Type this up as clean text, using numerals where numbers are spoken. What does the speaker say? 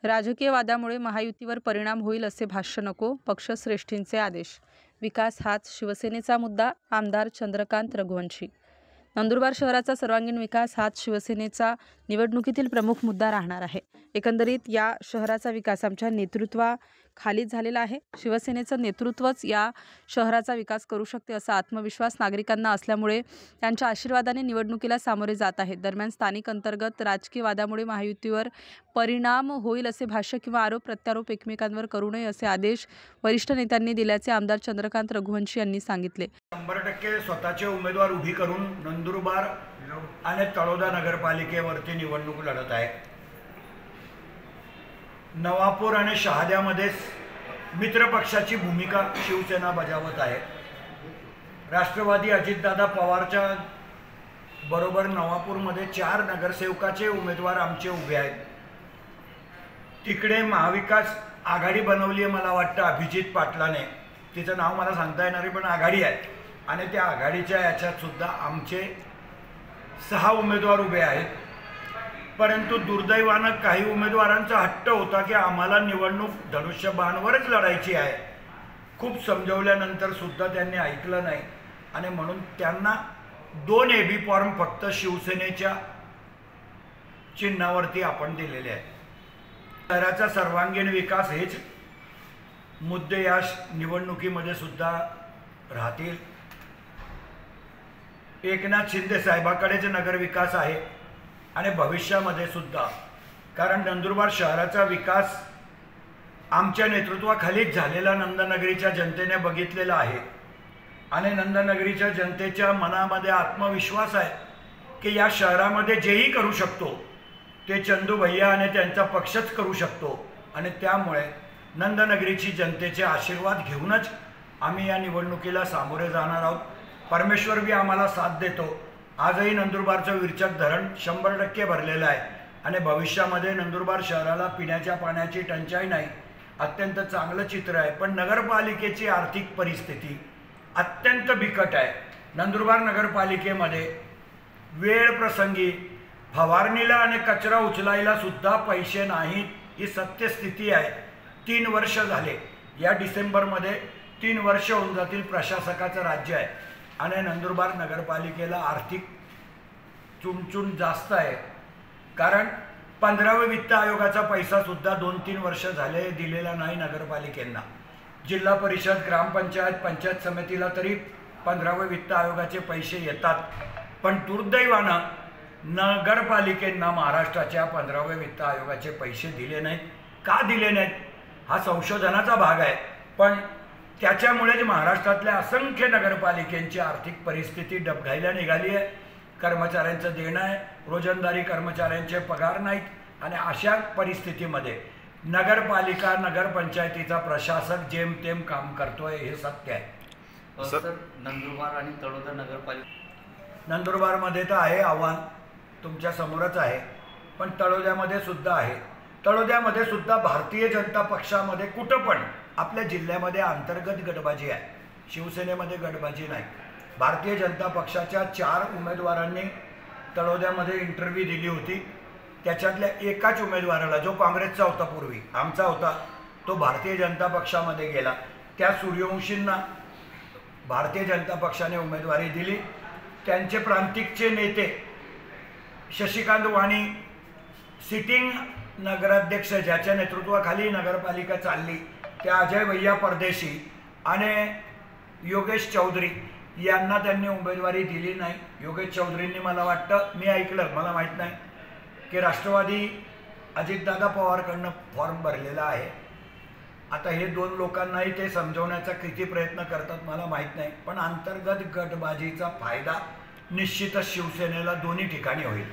राजकीय वादामुळे महायुतीवर परिणाम होईल असे भाष्य नको, पक्षश्रेष्ठींचे आदेश. विकास हाच शिवसेनेचा मुद्दा, आमदार चंद्रकांत रघुवंशी. नंदुरबार शहराचा सर्वांगीण विकास हाच शिवसेनेचा निवडणुकीतील प्रमुख मुद्दा राहणार आहे. एकंदरीत या शहराचा विकास आमच्या नेतृत्वाखालीच झालेला आहे. शिवसेनेचं नेतृत्वच या शहराचा विकास करू शकते असा आत्मविश्वास नागरिकांना असल्यामुळे त्यांच्या आशीर्वादाने निवडणुकीला सामोरे जात आहेत. दरम्यान स्थानिक अंतर्गत राजकीय वादामुळे महायुतीवर परिणाम होईल असे भाष्य किंवा आरोप प्रत्यारोप एकमेकांवर करू नये असे आदेश वरिष्ठ नेत्यांनी दिल्याचे आमदार चंद्रकांत रघुवंशी यांनी सांगितले. 100% स्वतःचे उमेदवार उभी करून नंदुरबार आणि तळोदा नगरपालिकेवरती निवडणूक लढत आहे. नवापूर आणि शहाद्यामध्ये मित्रपक्षाची भूमिका शिवसेना बजावत आहे. राष्ट्रवादी अजितदादा पवारच्या बरोबर नवापूरमध्ये 4 नगरसेवकाचे उमेदवार आमचे उभे आहेत. तिकडे महाविकास आघाडी बनवली आहे, मला वाटतं अभिजित पाटलाने, तिचं नाव मला सांगता येणार पण आघाडी आहे. आणि त्या आघाडीच्या याच्यात सुद्धा आमचे 6 उमेदवार उभे आहेत. परंतु दुर्दैवानं काही उमेदवारांचा हट्ट होता की आम्हाला निवडणूक धनुष्यबाणवरच लढायची आहे. खूप समजवल्यानंतर सुद्धा त्यांनी ऐकलं नाही आणि म्हणून त्यांना 2 एबी फॉर्म फक्त शिवसेनेच्या चिन्हावरती आपण दिलेले आहेत. शहराचा सर्वांगीण विकास हेच मुद्दे या निवडणुकीमध्ये सुद्धा राहतील. एकनाथ शिंदे साहेबाकडेच नगरविकास आहे आणि भविष्यामध्ये सुद्धा, कारण नंदुरबार शहराचा विकास आमच्या नेतृत्वाखालीच झालेला नंदनगरीच्या जनतेने बघितलेला आहे. आणि नंदनगरीच्या जनतेच्या मनामध्ये आत्मविश्वास आहे की या शहरामध्ये जेही करू शकतो ते चंदू भैया आणि त्यांचा पक्षच करू शकतो. आणि त्यामुळे नंदनगरीची जनतेचे आशीर्वाद घेऊनच आम्ही या निवडणुकीला सामोरे जाणार आहोत. परमेश्वर बी आम्हाला साथ देतो. आजही नंदुरबारचं विरचक धरण 100% भरलेलं आहे आणि भविष्यामध्ये नंदुरबार शहराला पिण्याच्या पाण्याची टंचाई नाही. अत्यंत चांगलं चित्र आहे. पण नगरपालिकेची आर्थिक परिस्थिती अत्यंत बिकट आहे. नंदुरबार नगरपालिकेमध्ये वेळ प्रसंगी फवारणीला आणि कचरा उचलायला सुद्धा पैसे नाहीत, ही सत्यस्थिती आहे. 3 वर्ष झाले, या डिसेंबरमध्ये 3 वर्ष होऊन जातील प्रशासकाचं राज्य आहे आणि नंदुरबार नगरपालिकेला आर्थिक चुणचुण जास्त आहे. कारण 15वे वित्त आयोगाचा पैसा सुद्धा 2-3 वर्ष झाले दिलेला नाही नगरपालिकेंना. जिल्हा परिषद, ग्रामपंचायत, पंचायत समितीला तरी 15वे वित्त आयोगाचे पैसे येतात. पण दुर्दैवानं नगरपालिकेंना महाराष्ट्राच्या 15वे वित्त आयोगाचे पैसे दिले नाहीत. का दिले नाहीत हा संशोधनाचा भाग आहे. पण त्याच्यामुळेच महाराष्ट्रातल्या असंख्य नगरपालिकेंची आर्थिक परिस्थिती डबघाईला निघाली आहे. कर्मचाऱ्यांचं देणं आहे, रोजंदारी कर्मचाऱ्यांचे पगार नाहीत आणि अशा परिस्थितीमध्ये नगरपालिका, नगरपंचायतीचा प्रशासक जेमतेम काम करतोय, हे सत्य आहे. सर, नंदुरबार आणि तळोदा नंदुरबारमध्ये तर आहे आव्हान, तुमच्या समोरच आहे. पण तळोद्यामध्ये सुद्धा आहे. तळोद्यामध्ये सुद्धा भारतीय जनता पक्षामध्ये कुठं पण आपल्या जिल्ह्यामध्ये अंतर्गत गटबाजी आहे. शिवसेनेमध्ये गटबाजी नाही. भारतीय जनता पक्षाच्या 4 उमेदवारांनी तळोद्यामध्ये इंटरव्ह्यू दिली होती. त्याच्यातल्या एकाच उमेदवाराला, जो काँग्रेसचा होता पूर्वी, आमचा होता, तो भारतीय जनता पक्षामध्ये गेला. त्या सूर्यवंशींना भारतीय जनता पक्षाने उमेदवारी दिली. त्यांचे प्रांतिकचे नेते शशिकांत वाणी, सिटिंग नगराध्यक्ष ज्याच्या नेतृत्वाखाली नगरपालिका चालली, त्या अजय भैया परदेशी आणि योगेश चौधरी यांना त्यांनी उमेदवारी दिली नाही. योगेश चौधरींनी, मला वाटतं, मी ऐकलं, मला माहीत नाही, की राष्ट्रवादी अजितदादा पवारकडनं फॉर्म भरलेला आहे. आता हे 2 लोकांनाही ते समजवण्याचा किती प्रयत्न करतात मला माहीत नाही. पण अंतर्गत गटबाजीचा फायदा निश्चितच शिवसेनेला दोन्ही ठिकाणी होईल.